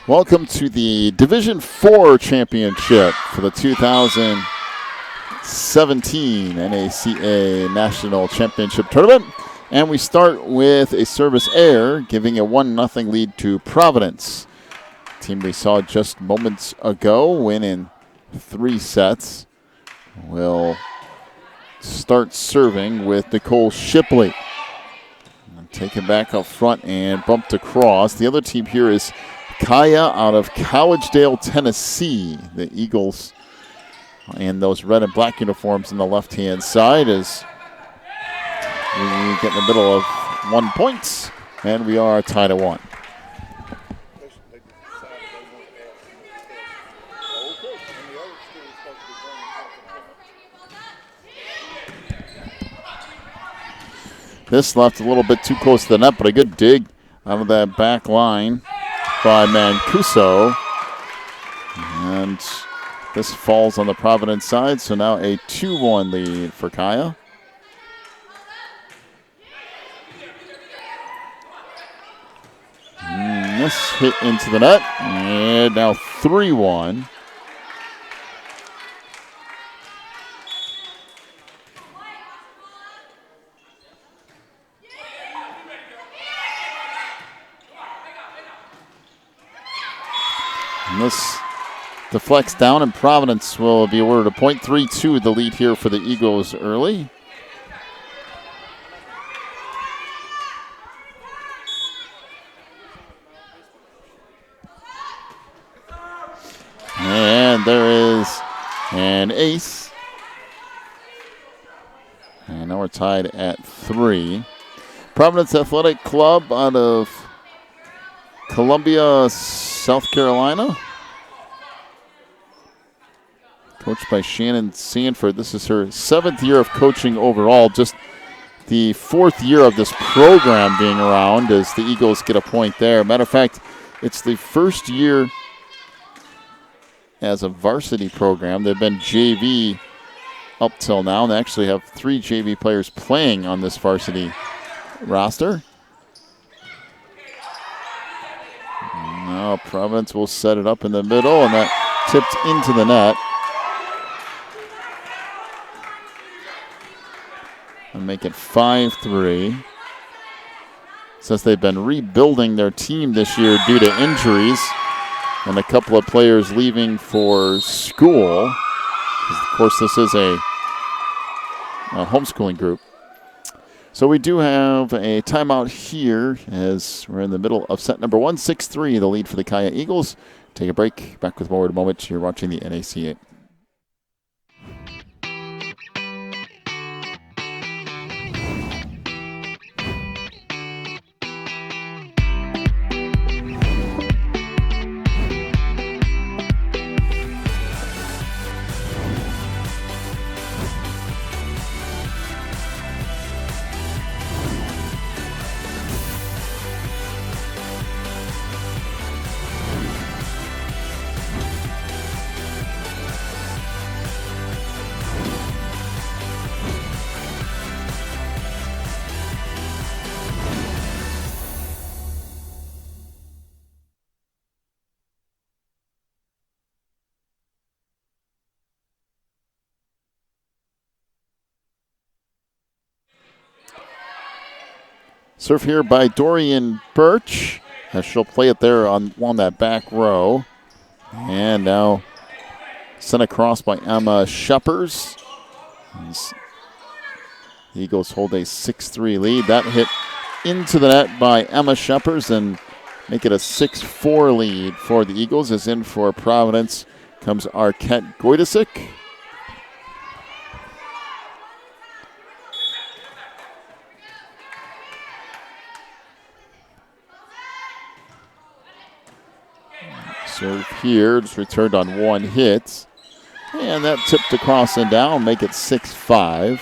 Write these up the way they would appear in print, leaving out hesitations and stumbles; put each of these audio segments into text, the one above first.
Welcome to the Division IV Championship for the 2017 NACA National Championship Tournament. And we start with a service error, giving a 1-0 lead to Providence. Team we saw just moments ago win in 3 sets. Will start serving with Nicole Shipley. Take it back up front and bumped across. The other team here is CAYA out of Collegedale, Tennessee. The Eagles in those red and black uniforms on the left-hand side as we get in the middle of 1 point, and we are tied at 1. This left a little bit too close to the net, but a good dig out of that back line by Mancuso. And this falls on the Providence side, so now a 2-1 lead for CAYA. This hit into the net, and now 3-1. And this deflects down, and Providence will be awarded a point. 3-2 the lead here for the Eagles early. And there is an ace. And now we're tied at 3. Providence Athletic Club out of Columbia, South Carolina. Coached by Shannon Sanford. This is her 7th year of coaching overall. Just the 4th year of this program being around as the Eagles get a point there. Matter of fact, it's the first year as a varsity program. They've been JV up till now. And they actually have 3 JV players playing on this varsity roster. Now Providence will set it up in the middle, and that tipped into the net. And make it 5-3. Since they've been rebuilding their team this year due to injuries and a couple of players leaving for school. Of course, this is a homeschooling group. So we do have a timeout here as we're in the middle of set number 1. 6-3, the lead for the CAYA Eagles. Take a break. Back with more in a moment. You're watching the NACA. Serve here by Dorian Birch, as she'll play it there on that back row. And now sent across by Emma Sheppers. The Eagles hold a 6-3 lead. That hit into the net by Emma Sheppers and make it a 6-4 lead for the Eagles. As in for Providence comes Arquette Goidesic. Serve here, just returned on 1 hit. And that tipped across and down, make it 6-5.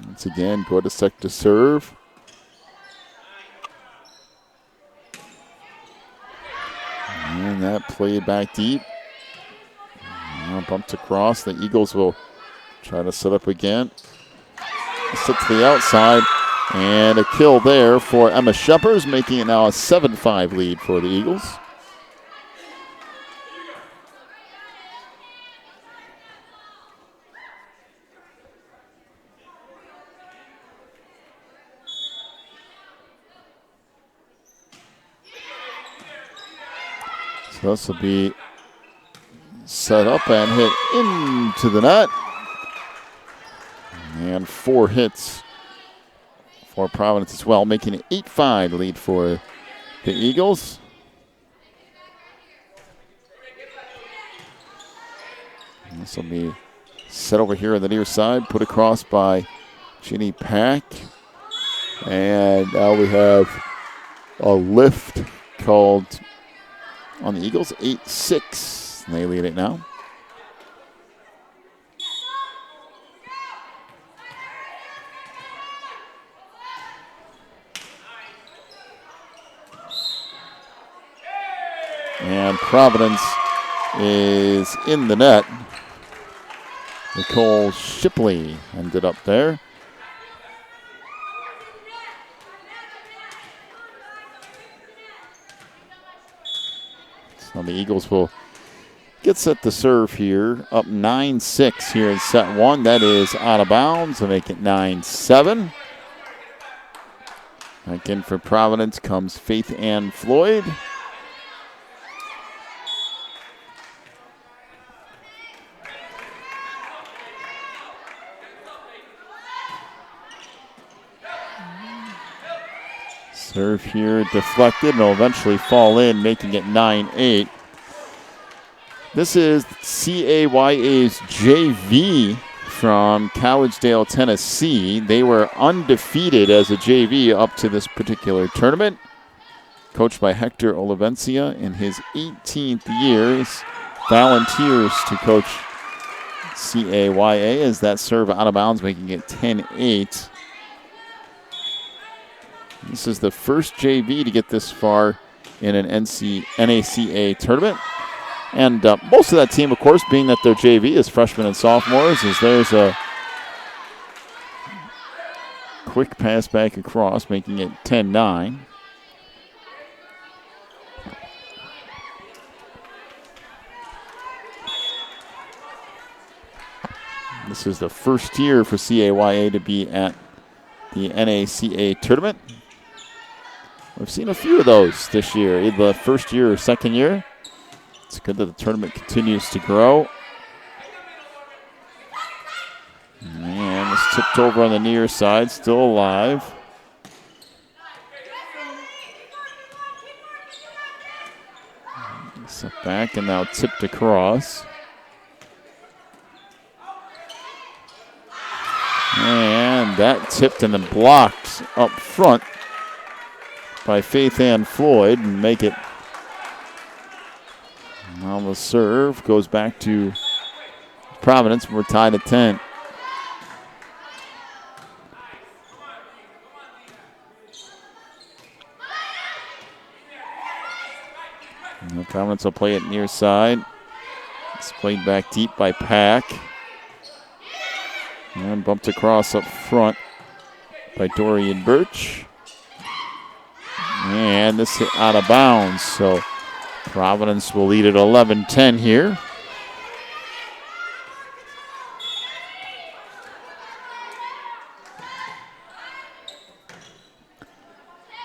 Once again, Goidesic to serve. And that played back deep. Bumped across. The Eagles will try to set up again. Set to the outside. And a kill there for Emma Sheppers, making it now a 7-5 lead for the Eagles. So this will be set up and hit into the net. And 4 hits for Providence as well, making it 8-5 lead for the Eagles. And this will be set over here on the near side, put across by Ginny Pack. And now we have a lift called on the Eagles, 8-6. They lead it now. And Providence is in the net. Nicole Shipley ended up there. So the Eagles will get set to serve here. Up 9-6 here in set 1. That is out of bounds to make it 9-7. Back in for Providence comes Faith Ann Floyd. Serve here deflected and will eventually fall in, making it 9-8. This is CAYA's JV from Collegedale, Tennessee. They were undefeated as a JV up to this particular tournament. Coached by Hector Olivencia in his 18th year. Volunteers to coach CAYA as that serve out of bounds, making it 10-8. This is the first JV to get this far in an NACA tournament. And most of that team, of course, being that their JV is freshmen and sophomores, as there's a quick pass back across, making it 10-9. This is the first year for CAYA to be at the NACA tournament. We've seen a few of those this year, either the first year or second year. It's good that the tournament continues to grow. And it's tipped over on the near side, still alive. Set back and now tipped across. And that tipped and then blocked up front by Faith Ann Floyd and make it. Now the serve goes back to Providence. We're tied at 10. And Providence will play it near side. It's played back deep by Pack. And bumped across up front by Dorian Birch. And this hit out of bounds, so Providence will lead at 11-10 here.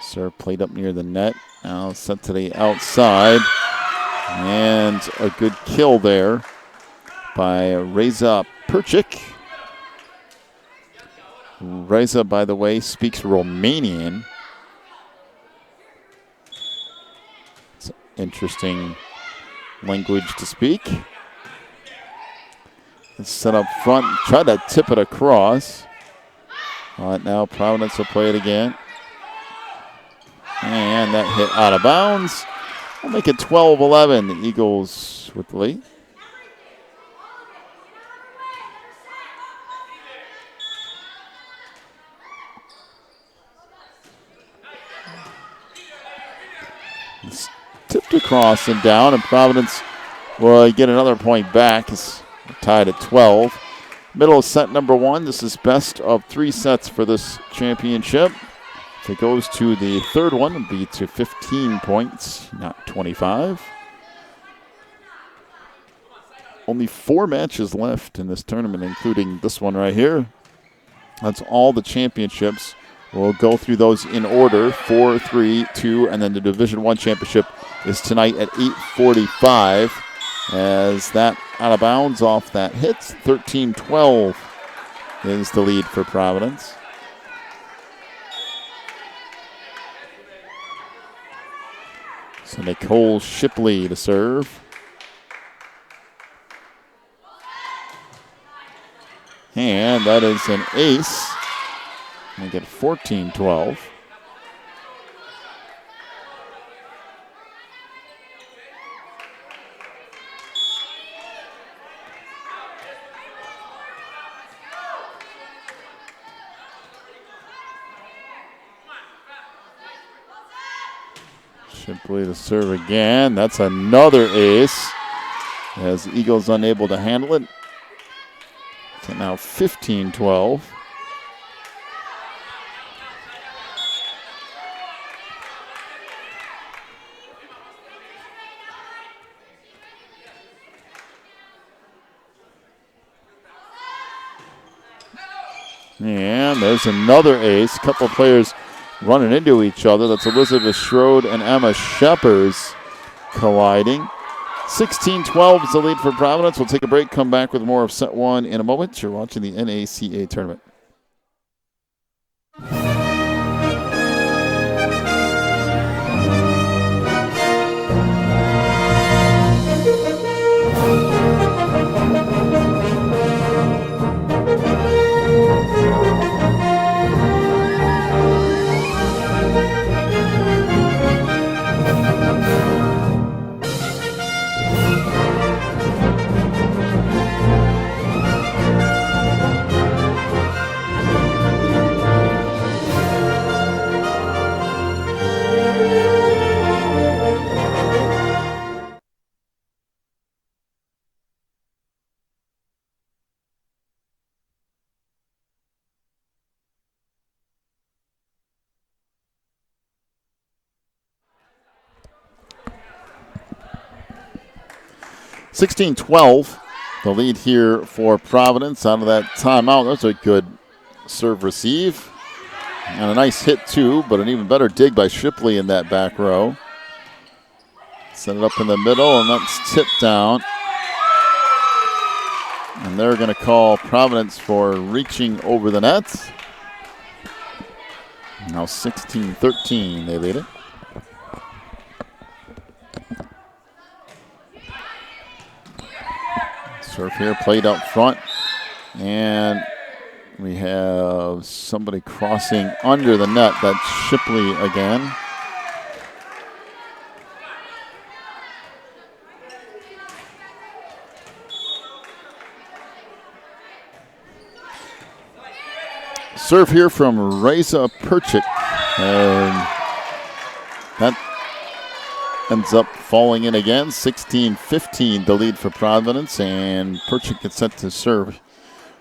Serve played up near the net. Now sent to the outside. And a good kill there by Reza Perchik. Reza, by the way, speaks Romanian. Interesting language to speak. It's set up front, try to tip it across. Now Providence will play it again. And that hit out of bounds. We'll make it 12-11. The Eagles with the lead. It's tipped across and down, and Providence will get another point back. As tied at 12. Middle of set number 1. This is best of 3 sets for this championship. If it goes to the third one, it'll be to 15 points, not 25. Only 4 matches left in this tournament, including this one right here. That's all the championships. We'll go through those in order, 4, 3, 2, and then the Division I championship is tonight at 8:45. As that out of bounds off that hits, 13-12 is the lead for Providence. So Nicole Shipley to serve. And that is an ace. We get 14-12. Shipley to serve again. That's another ace. As Eagles unable to handle it. So now 15-12. And there's another ace. Couple players running into each other. That's Elizabeth Schroed and Emma Sheppers colliding. 16-12 is the lead for Providence. We'll take a break, come back with more of set 1 in a moment. You're watching the NACA tournament. (16-12), the lead here for Providence out of that timeout. That's a good serve receive. And a nice hit, too, but an even better dig by Shipley in that back row. Set it up in the middle, and that's tipped down. And they're going to call Providence for reaching over the net. Now 16-13, they lead it. Serve here, played up front. And we have somebody crossing under the net. That's Shipley again. Serve here from Reza Perchik. And that ends up falling in again. 16-15, the lead for Providence. And Perchik gets set to serve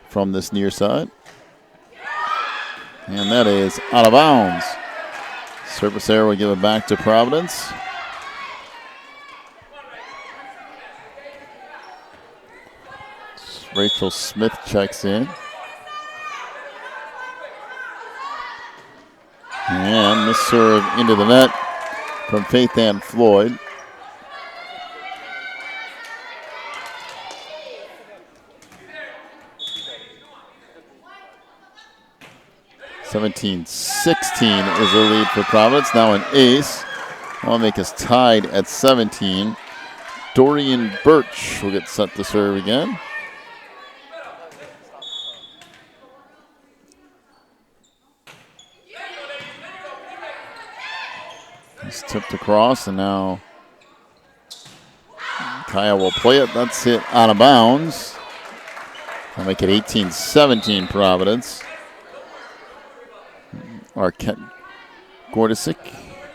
from this near side. And that is out of bounds. Service error will give it back to Providence. Rachel Smith checks in. And this serve into the net from Faith Ann Floyd. (17-16) is the lead for Providence. Now an ace. That'll make us tied at 17. Dorian Birch will get set to serve again. It's tipped across, and now CAYA will play it. That's it out of bounds. That'll make it 18-17 Providence. Arquette Gordisic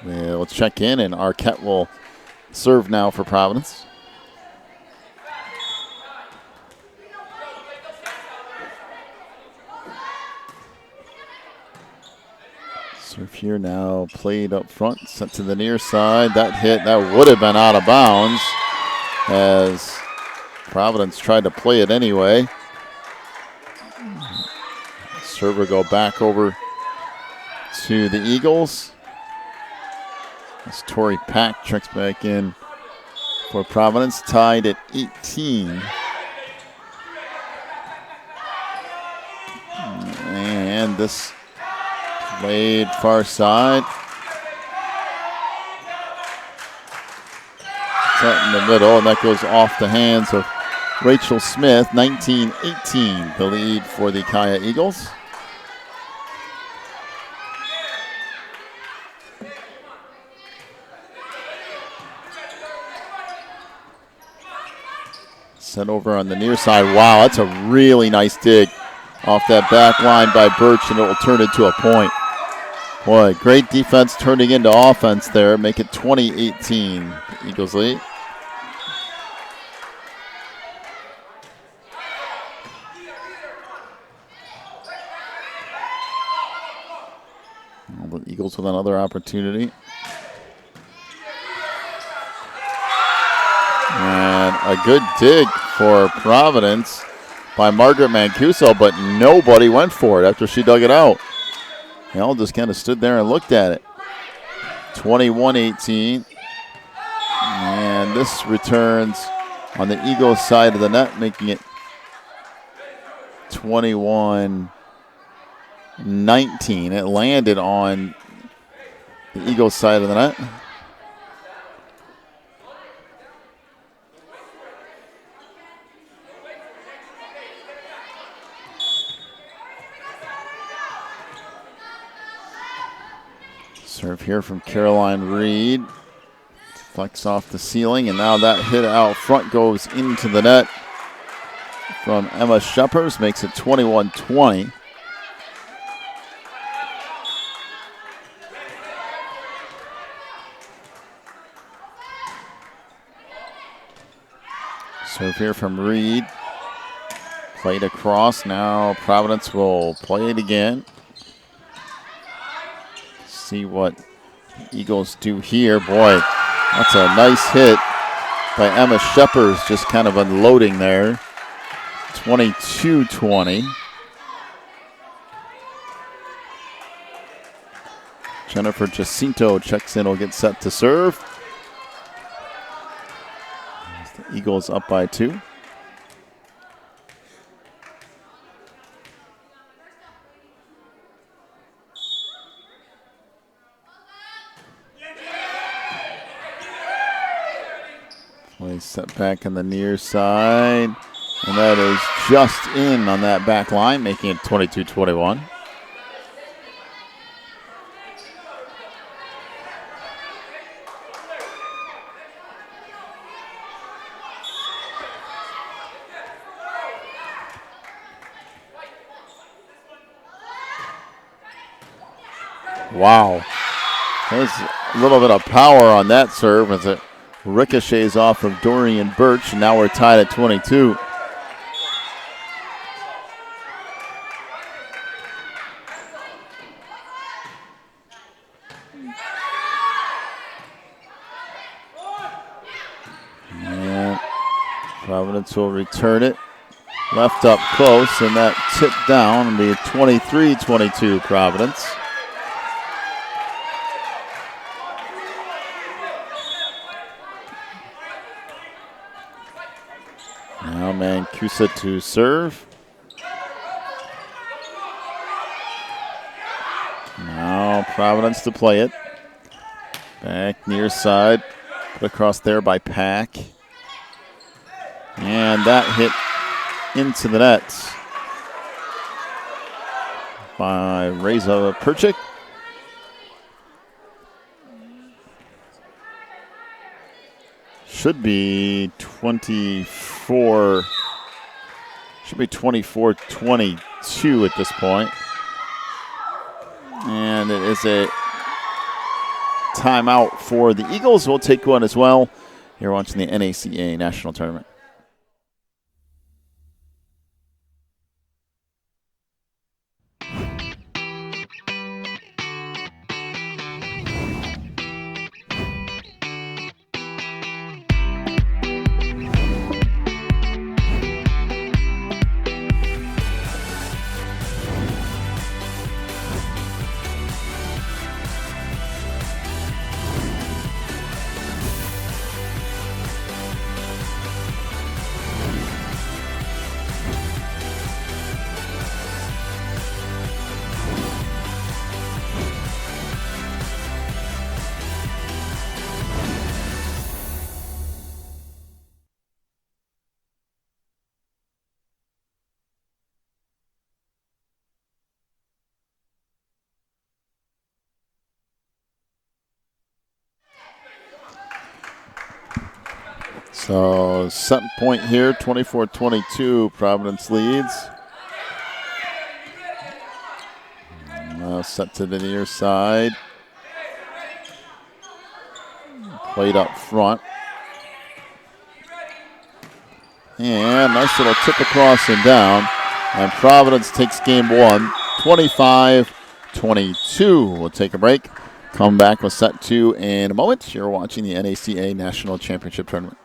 will check in, and Arquette will serve now for Providence. Serve here now, played up front, sent to the near side. That hit, that would have been out of bounds as Providence tried to play it anyway. Server go back over to the Eagles. As Torrey Pack checks back in for Providence, tied at 18. And this played far side. Set in the middle, and that goes off the hands of Rachel Smith. 19-18, the lead for the CAYA Eagles. Set over on the near side. Wow, that's a really nice dig off that back line by Birch, and it will turn into a point. Boy, great defense turning into offense there. Make it 20-18, Eagles lead. The Eagles with another opportunity. And a good dig for Providence by Margaret Mancuso, but nobody went for it after she dug it out. They all just kind of stood there and looked at it. 21-18. And this returns on the Eagles side of the net, making it 21-19. It landed on the Eagles side of the net. Serve here from Caroline Reed. Flex off the ceiling, and now that hit out front goes into the net from Emma Sheppers, makes it 21-20. Serve here from Reed. Played across. Now Providence will play it again. See what the Eagles do here. Boy, that's a nice hit by Emma Sheppers, just kind of unloading there. 22-20. Jennifer Jacinto checks in, will get set to serve. The Eagles up by 2. Play set back on the near side. And that is just in on that back line, making it 22-21. Wow. There's a little bit of power on that serve as it ricochets off of Dorian Birch, and now we're tied at 22. And Providence will return it. Left up close, and that tipped down and be 23-22 Providence. Now Mancuso to serve. Now Providence to play it. Back near side. Put across there by Pack. And that hit into the net by Reza Perchik. Should be 24-22 at this point. And it is a timeout for the Eagles. We'll take one as well. You're watching the NACA National Tournament. So set point here, 24-22, Providence leads. Now set to the near side. Played up front. And nice little tip across and down. And Providence takes game one, 25-22. We'll take a break. Come back with set two in a moment. You're watching the NACA National Championship Tournament.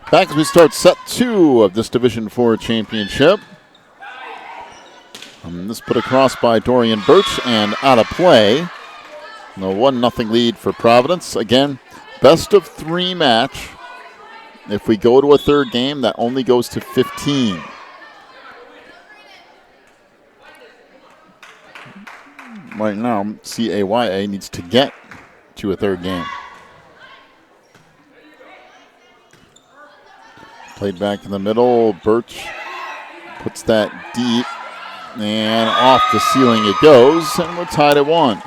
Back as we start set two of this Division IV championship. This put across by Dorian Birch and out of play. The 1-0 lead for Providence. Again, best of three match. If we go to a third game, that only goes to 15. Right now, CAYA needs to get to a third game. Played back in the middle. Birch puts that deep. And off the ceiling it goes. And we're tied at 1.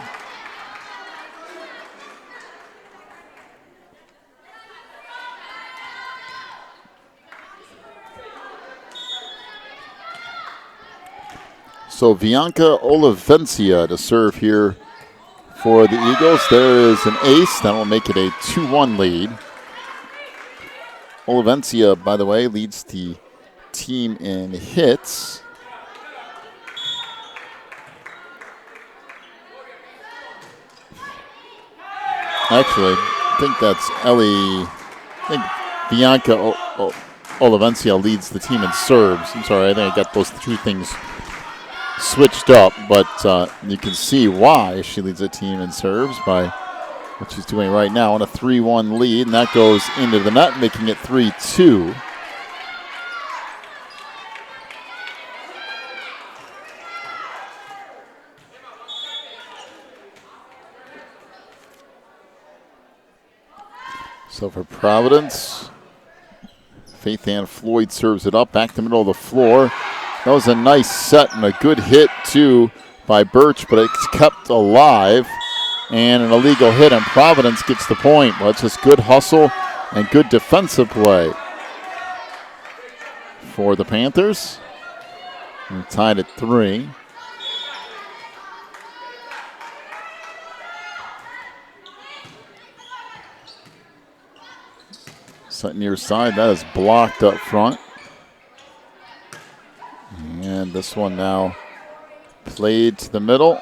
So Bianca Olivencia to serve here for the Eagles. There is an ace. That will make it a 2-1 lead. Olivencia, by the way, leads the team in hits. Actually, I think that's Ellie. I think Bianca Olivencia leads the team in serves. I'm sorry, I think I got those two things switched up, but you can see why she leads the team in serves by what she's doing right now on a 3-1 lead, and that goes into the net, making it 3-2. So for Providence, Faith Ann Floyd serves it up back the middle of the floor. That was a nice set and a good hit too by Birch, but it's kept alive. And an illegal hit, and Providence gets the point. Well, it's just good hustle and good defensive play for the Panthers. We're tied at 3. Set near side, that is blocked up front. And this one now played to the middle.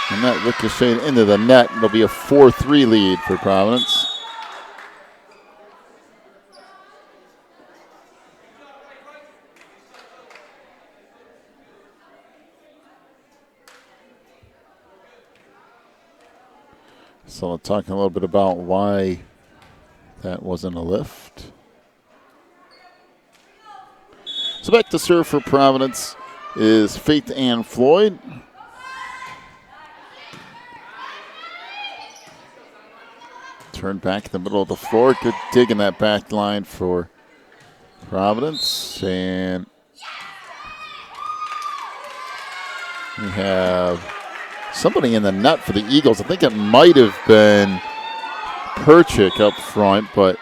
And that ricocheted into the net. It'll be a 4-3 lead for Providence. So I'll talk a little bit about why that wasn't a lift. So back to serve for Providence is Faith Ann Floyd. Turn back in the middle of the floor. Good dig in that back line for Providence. And we have somebody in the net for the Eagles. I think it might have been Perchik up front, but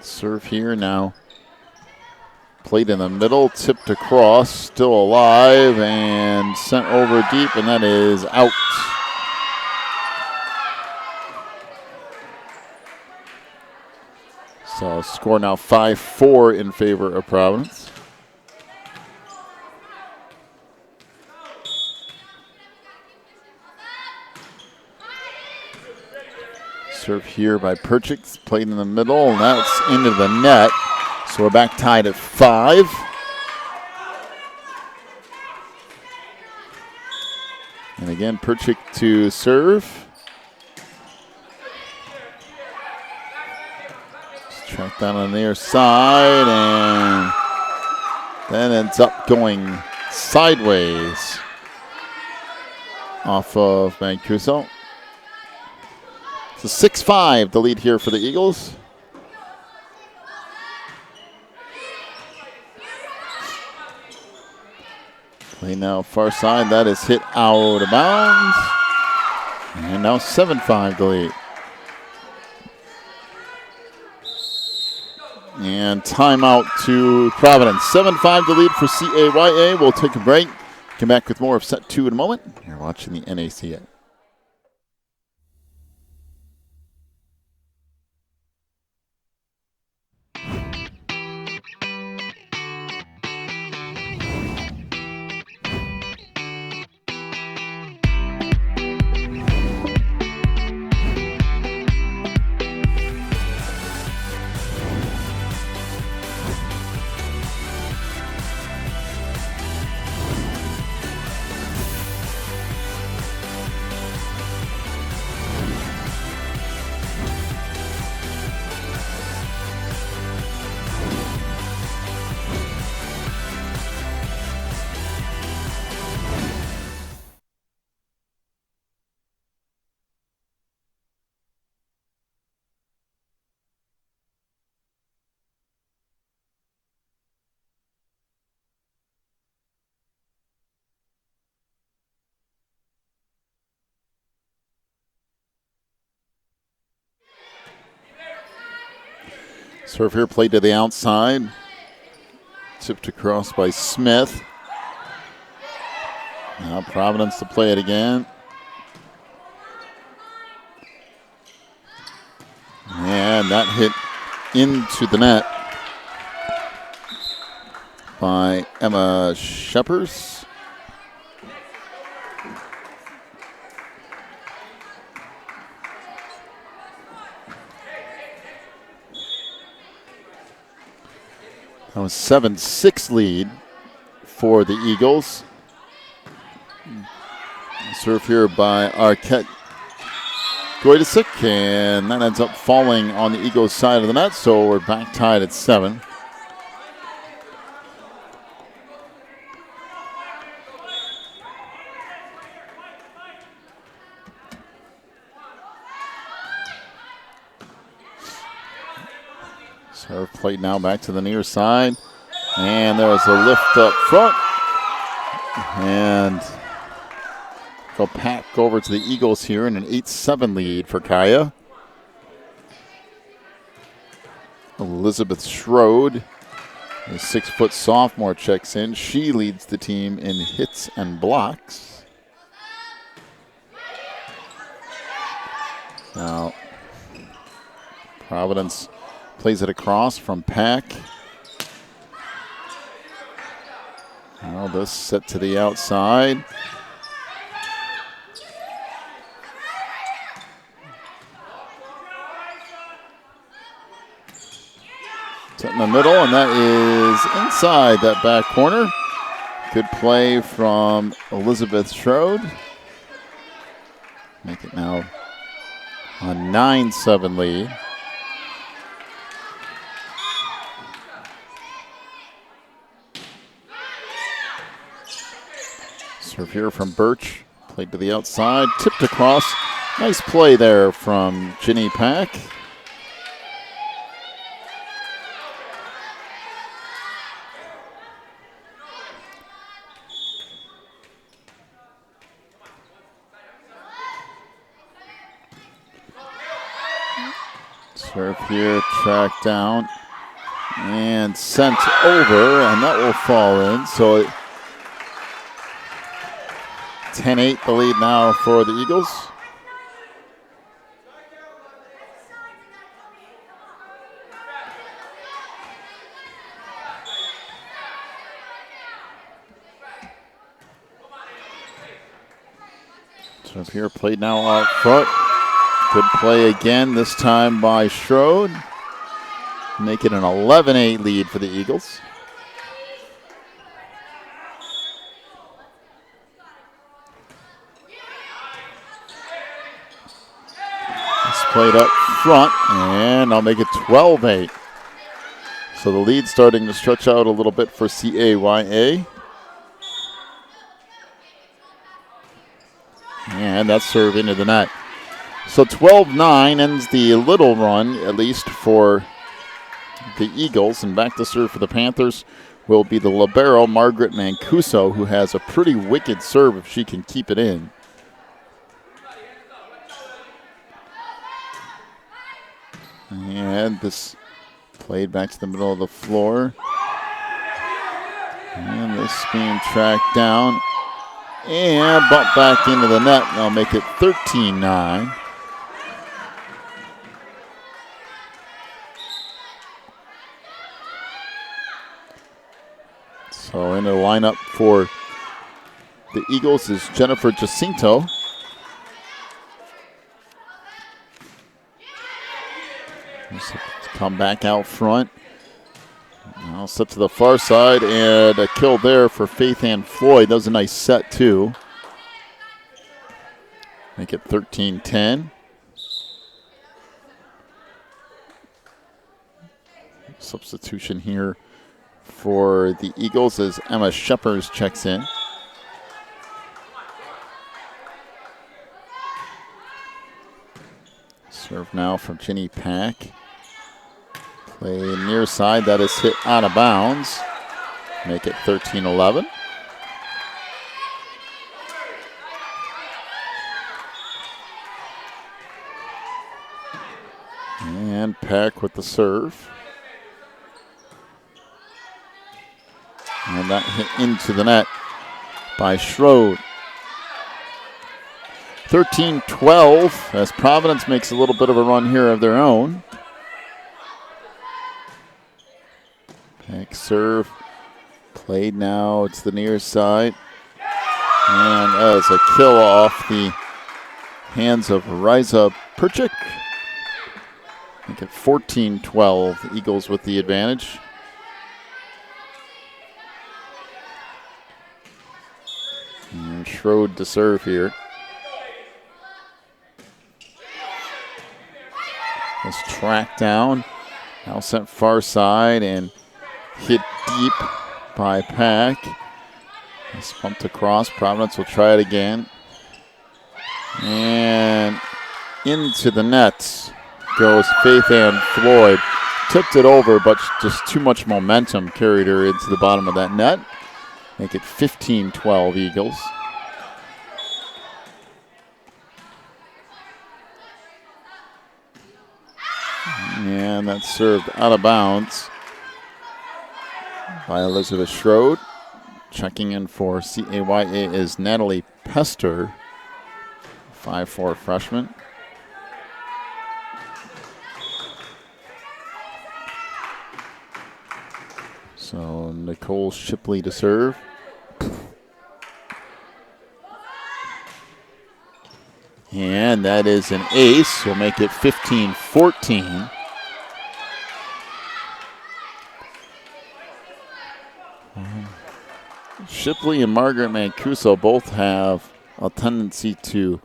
serve here now. Played in the middle, tipped across, still alive, and sent over deep, and that is out. So score now 5-4 in favor of Providence. Serve here by Perchik, played in the middle, and that's into the net. So we're back tied at 5. And again, Perchik to serve. Track down on the near side, and then ends up going sideways off of Mancuso. So 6-5 the lead here for the Eagles. Play now far side, that is hit out of bounds. And now 7-5 the lead. And timeout to Providence. 7-5 the lead for CAYA. We'll take a break. Come back with more of set 2 in a moment. You're watching the NACA. Serve here, played to the outside. Tipped across by Smith. Now Providence to play it again. And that hit into the net by Emma Sheppers. That was 7-6 lead for the Eagles. Serve here by Arquette Goidesic, and that ends up falling on the Eagles' side of the net, so we're back tied at 7. Serve played now back to the near side, and there's a lift up front, and go back over to the Eagles here in an 8-7 lead for CAYA. Elizabeth Schroed, a 6-foot sophomore, checks in. She leads the team in hits and blocks. Now, Providence plays it across from Pack. Now this set to the outside. Set in the middle, and that is inside that back corner. Good play from Elizabeth Schroed. Make it now a 9-7 lead. Serve here from Birch. Played to the outside, tipped across. Nice play there from Ginny Pack. Serve here, tracked down, and sent over, and that will fall in. So 10-8 the lead now for the Eagles. Serve here, played now out front. Good play again, this time by Schroed. Make it an 11-8 lead for the Eagles. It's played up front, and I'll make it 12-8. So the lead starting to stretch out a little bit for CAYA. And that's serve into the net. So 12-9 ends the little run, at least for the Eagles. And back to serve for the Panthers will be the libero, Margaret Mancuso, who has a pretty wicked serve if she can keep it in. And this played back to the middle of the floor. And this being tracked down and bumped back into the net. And I'll make it 13-9. So in the lineup for the Eagles is Jennifer Jacinto. Come back out front. Now set to the far side, and a kill there for Faith Ann Floyd. That was a nice set too. Make it 13-10. Substitution here for the Eagles as Emma Sheppers checks in. Serve now from Ginny Pack. Play near side, that is hit out of bounds. Make it 13-11. And Pack with the serve. And that hit into the net by Schroed. 13-12 as Providence makes a little bit of a run here of their own. Pack serve. Played now to the near side. And as a kill off the hands of Riza Perchik. Make it 14-12. The Eagles with the advantage. Schroed to serve here. This track down. Now sent far side and hit deep by Pack. It's pumped across. Providence will try it again. And into the net goes Faith Ann Floyd. Tipped it over, but just too much momentum carried her into the bottom of that net. Make it 15-12 Eagles. And that's served out of bounds by Elizabeth Schroed. Checking in for CAYA is Natalie Pester, 5'4" freshman. So Nicole Shipley to serve. And that is an ace. We'll make it 15-14. Shipley and Margaret Mancuso both have a tendency to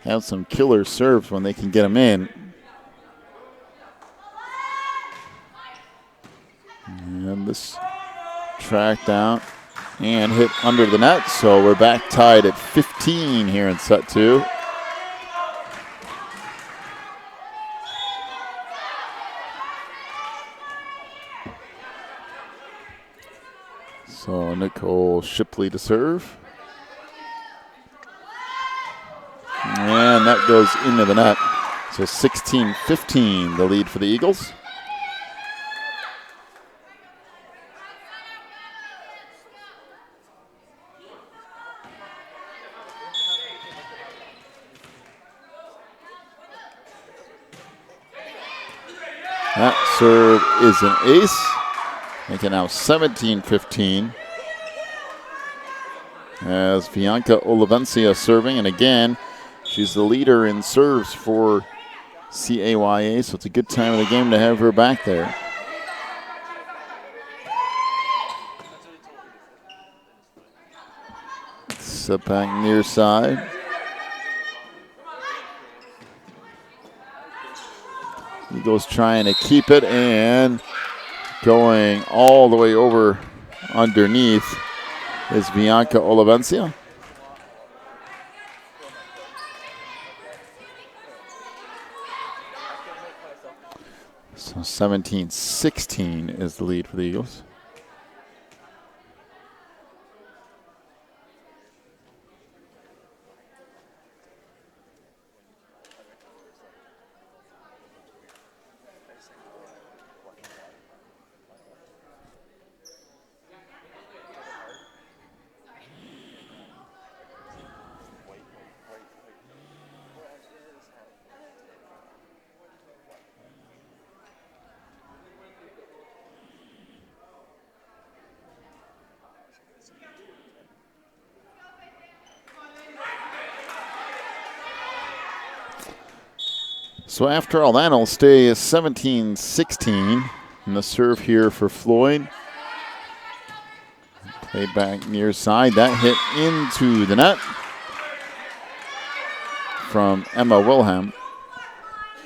have some killer serves when they can get them in. And this track down and hit under the net. So we're back tied at 15 here in set 2. So Nicole Shipley to serve. And that goes into the net. So 16-15, the lead for the Eagles. That serve is an ace. Make it now 17-15. As Bianca Olivencia serving, and again, she's the leader in serves for CAYA, so it's a good time of the game to have her back there. Set back near side. Eagles trying to keep it and going all the way over underneath is Bianca Olivencia. So 17-16 is the lead for the Eagles. So after all that, it'll stay 17-16. And the serve here for Floyd. Played back near side. That hit into the net from Emma Wilhelm.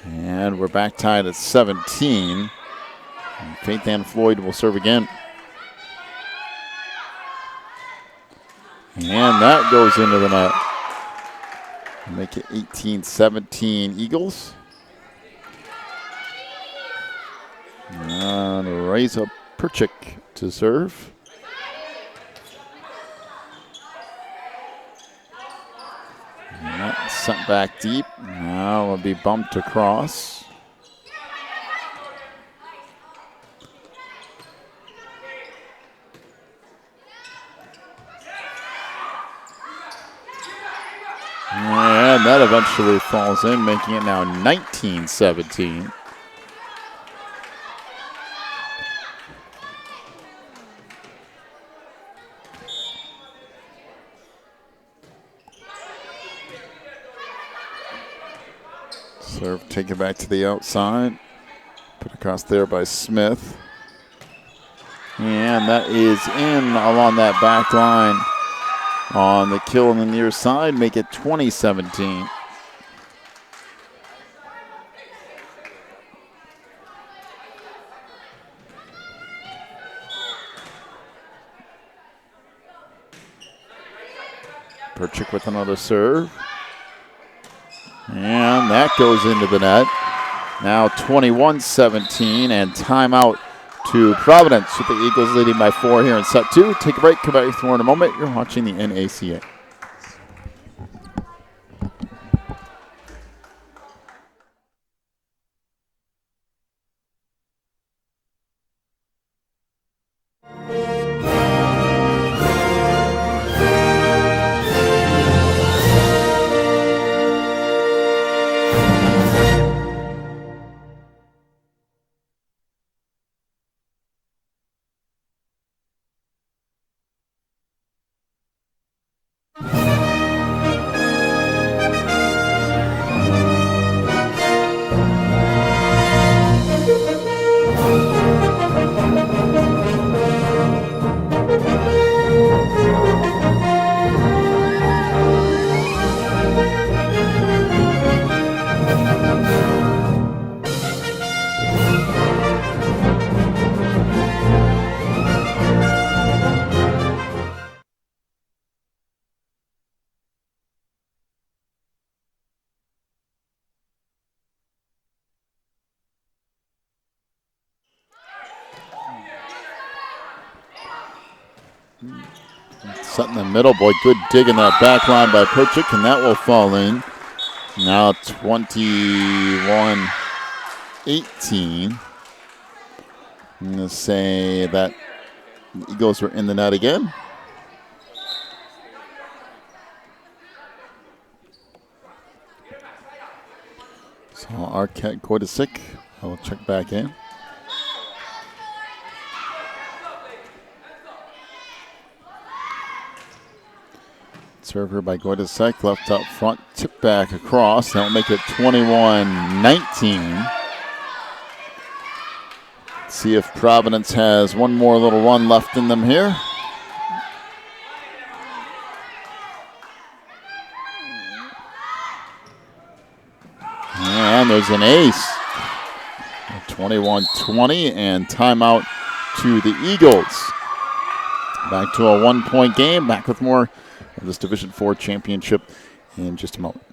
And we're back tied at 17. And Faith Ann Floyd will serve again. And that goes into the net. Make it 18-17 Eagles. And Reza Perchik to serve. And that sent back deep. Now will be bumped across. And that eventually falls in, making it now 19-17. Serve, take it back to the outside. Put across there by Smith. And that is in along that back line. on the kill on the near side, make it 20-17. Perchik with another serve. And that goes into the net. Now 21-17 and timeout to Providence with the Eagles leading by 4 here in set 2. Take a break, come back with more in a moment. You're watching the NACA. Set in the middle, boy, good dig in that back line by Perchik, and that will fall in. Now 21-18. I'm going to say that the Eagles were in the net again. So Arquette Goidesic will check back in. Server by Goidesic, left up front, tip back across. That'll make it 21-19. See if Providence has one more little run left in them here. And there's an ace. 21-20 and timeout to the Eagles. Back to a 1-point game. Back with more of this Division IV championship in just a moment.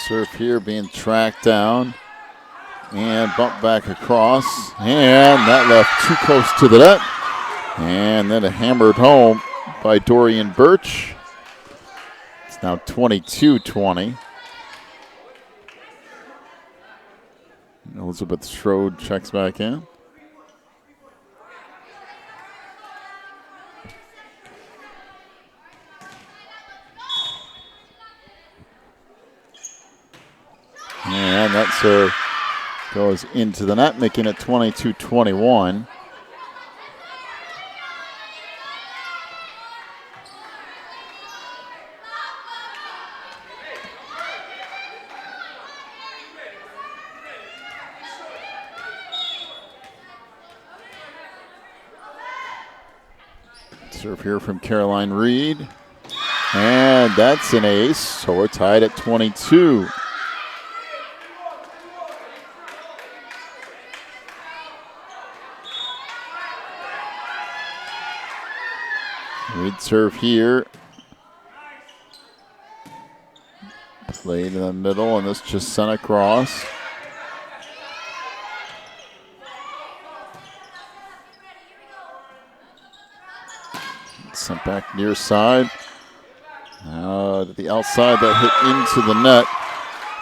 Serve here being tracked down and bumped back across, and that left too close to the net, and then hammered home by Dorian Birch. It's now 22-20. Elizabeth Strode checks back in. And that serve goes into the net, making it 22-21. Serve here from Caroline Reed. And that's an ace, so we're tied at 22. Reed serve here. Played in the middle, and this just sent across. Sent back near side. Now to the outside, that hit into the net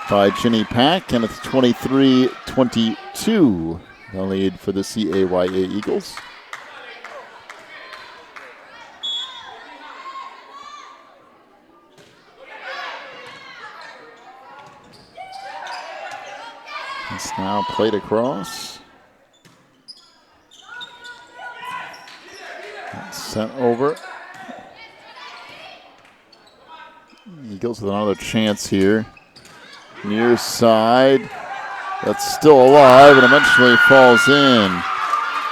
by Ginny Pack, and it's 23-22, the lead for the CAYA Eagles. It's now played across. That's sent over. Eagles with another chance here. Near side. That's still alive and eventually falls in.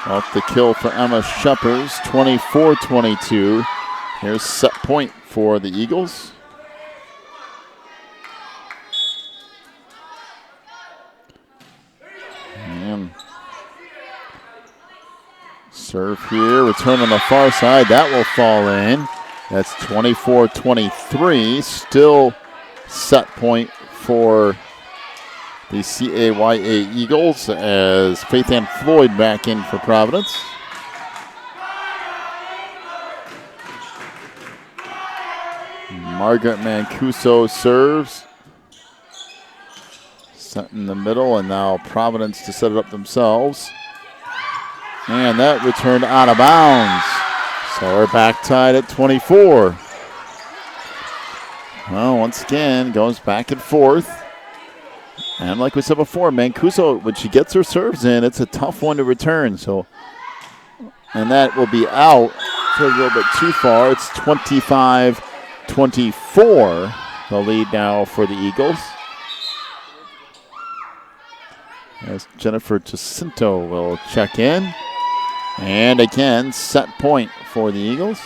Off the kill for Emma Sheppers, 24-22. Here's set point for the Eagles. And serve here, return on the far side. That will fall in. That's 24-23. Still set point for the CAYA Eagles as Faith Ann Floyd back in for Providence. Margaret Mancuso serves. Set in the middle, and now Providence to set it up themselves. And that returned out of bounds. So we're back tied at 24. Well, once again, goes back and forth. And like we said before, Mancuso, when she gets her serves in, it's a tough one to return. So, and that will be out. So a little bit too far. It's 25-24, the lead now for the Eagles. As Jennifer Jacinto will check in. And again, set point for the Eagles.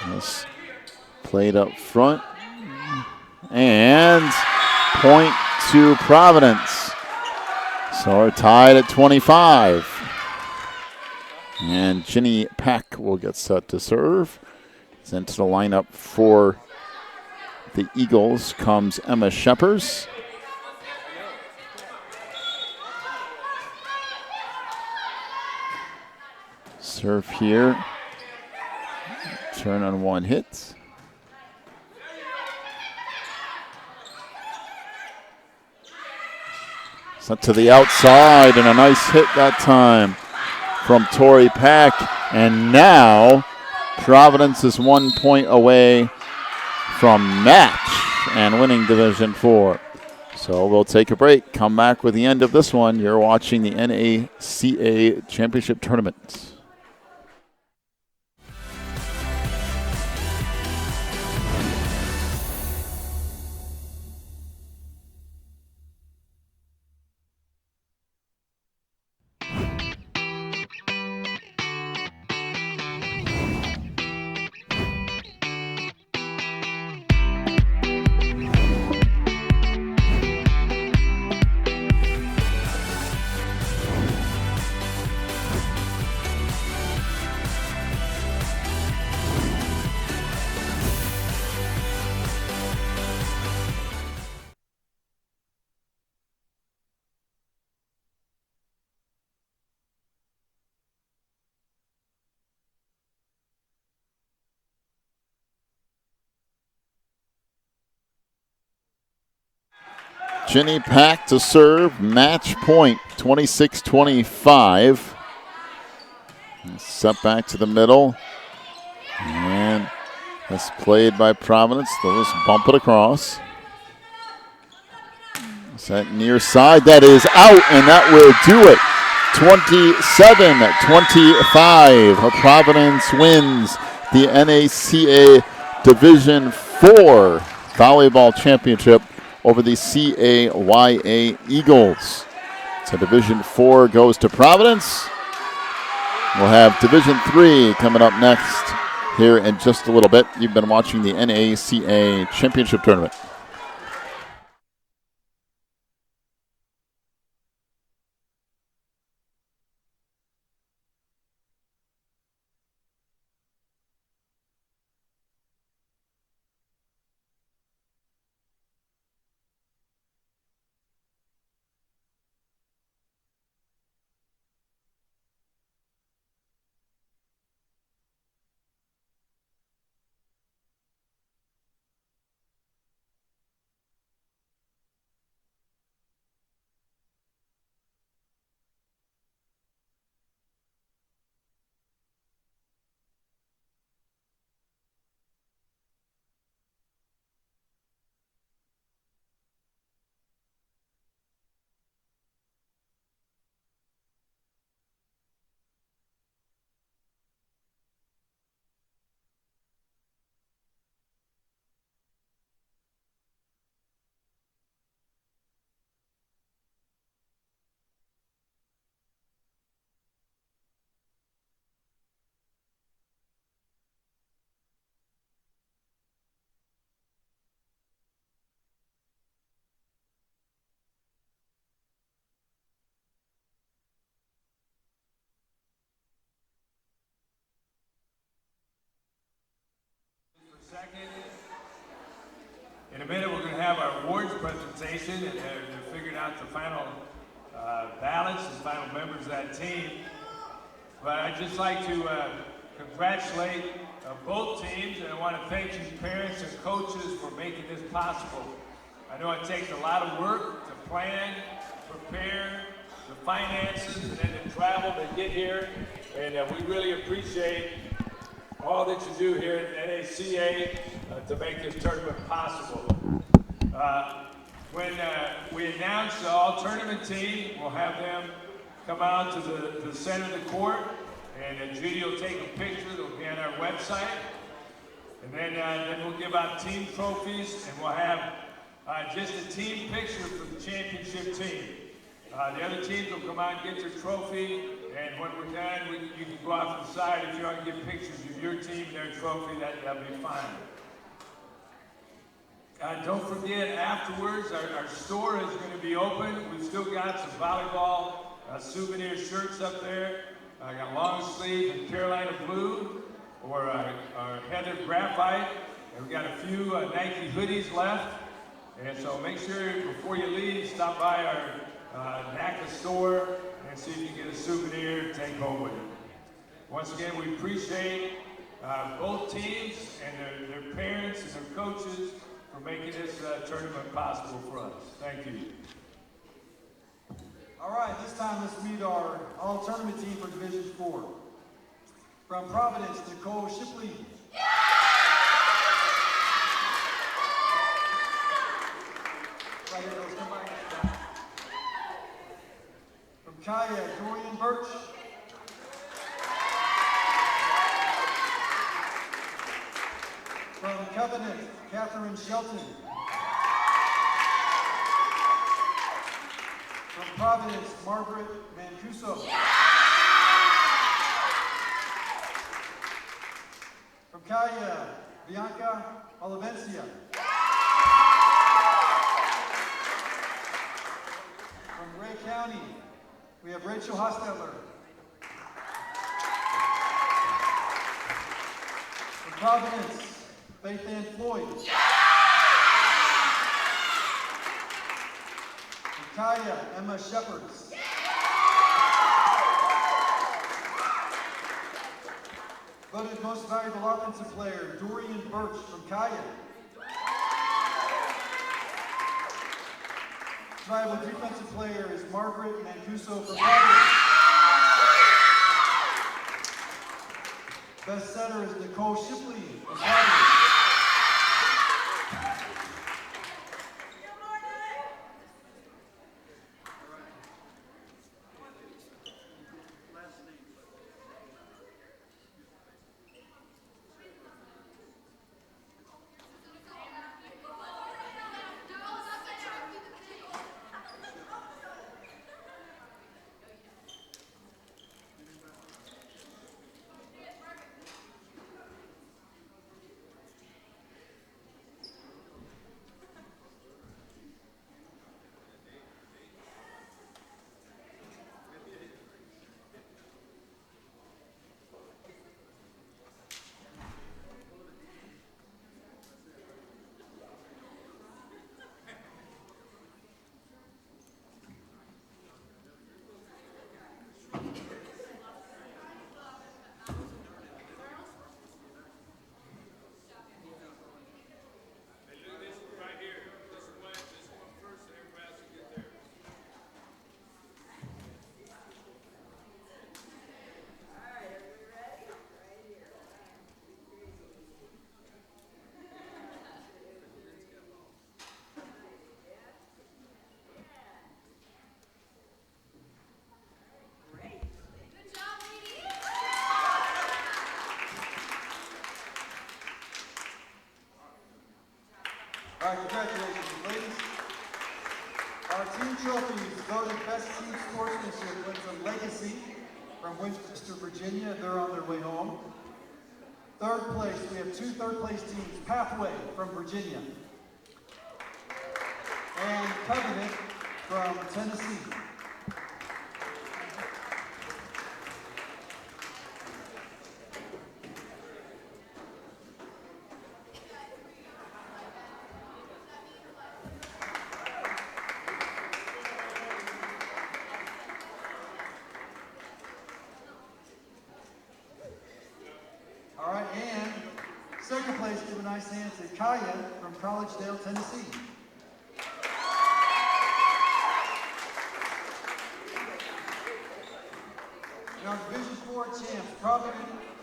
This played up front. And point to Providence. So we're tied at 25. And Ginny Pack will get set to serve. Into the lineup for the Eagles comes Emma Sheppers. Serve here. Turn on one hit. Sent to the outside, and a nice hit that time from Tori Pack. And now Providence is 1 point away from match and winning Division 4. So we'll take a break, come back with the end of this one. You're watching the NACA Championship Tournament. Ginny Pack to serve, match point, 26-25. Set back to the middle. And that's played by Providence. They'll just bump it across. Set near side, that is out, and that will do it. 27-25. Providence wins the NACA Division 4 Volleyball Championship over the CAYA Eagles. So Division 4 goes to Providence. We'll have Division 3 coming up next here in just a little bit. You've been watching the NACA Championship Tournament. In a minute, we're going to have our awards presentation, and they're figuring out the final ballots and final members of that team. But I'd just like to congratulate both teams, and I want to thank you parents and coaches for making this possible. I know it takes a lot of work to plan, prepare, the finances, and then to travel to get here, and we really appreciate all that you do here at NACA to make this tournament possible. When we announce the all-tournament team, we'll have them come out to the center of the court, and Judy will take a picture that will be on our website. And then we'll give out team trophies, and we'll have just a team picture for the championship team. The other teams will come out and get their trophy, and when we're done, you can go off to the side. If you want to get pictures of your team and their trophy, that'll be fine. Don't forget, afterwards, our store is going to be open. We've still got some volleyball souvenir shirts up there. I got long sleeve in Carolina blue or heather graphite. And we've got a few Nike hoodies left. And so make sure before you leave, stop by our NACA store and see if you can get a souvenir to take home with you. Once again, we appreciate both teams and their parents and their coaches for making this tournament possible for us. Thank you. All right, this time let's meet our all-tournament team for Division 4. From Providence, Nicole Shipley. Right here, those come by. From CAYA, Dorian Birch. From Covenant, Catherine Shelton. From Providence, Margaret Mancuso. From CAYA, Bianca Olivencia. From Ray County, we have Rachel Hostetler. From Providence, Faith Ann Floyd. From CAYA, Emma Shepherds. Voted most valuable offensive player, Dorian Birch from CAYA. Valuable defensive player is Margaret Mancuso from Providence. Best setter is Nicole Shipley from Providence. All right, congratulations, ladies. Our team trophies voted best team sportsmanship went to Legacy from Winchester, Virginia. They're on their way home. Third place, we have two third-place teams, Pathway from Virginia and Covenant from Tennessee. All right, and second place, give a nice hand to CAYA from Collegedale, Tennessee. And our Division 4 champs,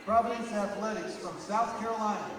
Providence Athletics from South Carolina.